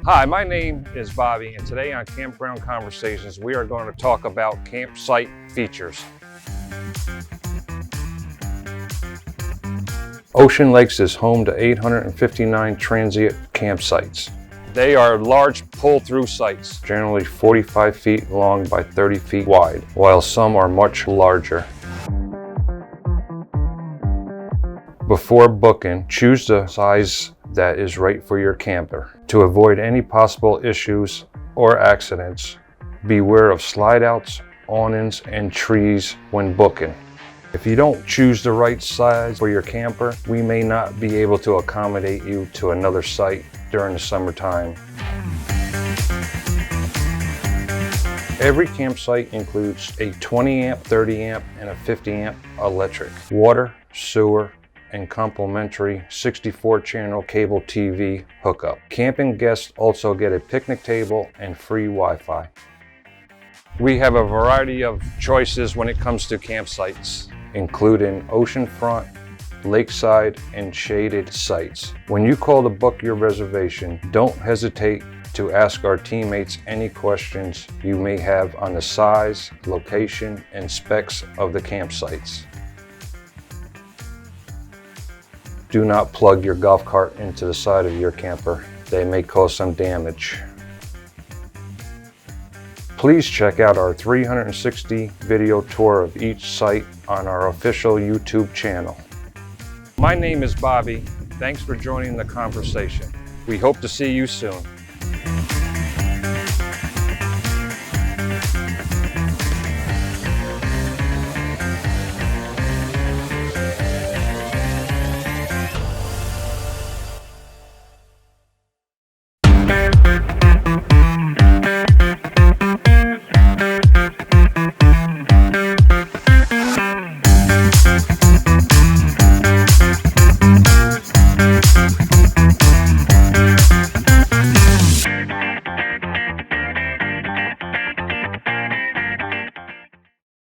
Hi, my name is Bobby, and today on Campground Conversations, we are going to talk about campsite features. Ocean Lakes is home to 859 transient campsites. They are large pull-through sites, generally 45 feet long by 30 feet wide, while some are much larger. Before booking, choose the size that is right for your camper. To avoid any possible issues or accidents, beware of slide outs, awnings, and trees when booking. If you don't choose the right size for your camper, we may not be able to accommodate you to another site during the summertime. Every campsite includes a 20 amp, 30 amp, and a 50 amp electric, water, sewer, and complimentary 64-channel cable TV hookup. Camping guests also get a picnic table and free Wi-Fi. We have a variety of choices when it comes to campsites, including oceanfront, lakeside, and shaded sites. When you call to book your reservation, don't hesitate to ask our teammates any questions you may have on the size, location, and specs of the campsites. Do not plug your golf cart into the side of your camper. They may cause some damage. Please check out our 360 video tour of each site on our official YouTube channel. My name is Bobby. Thanks for joining the conversation. We hope to see you soon.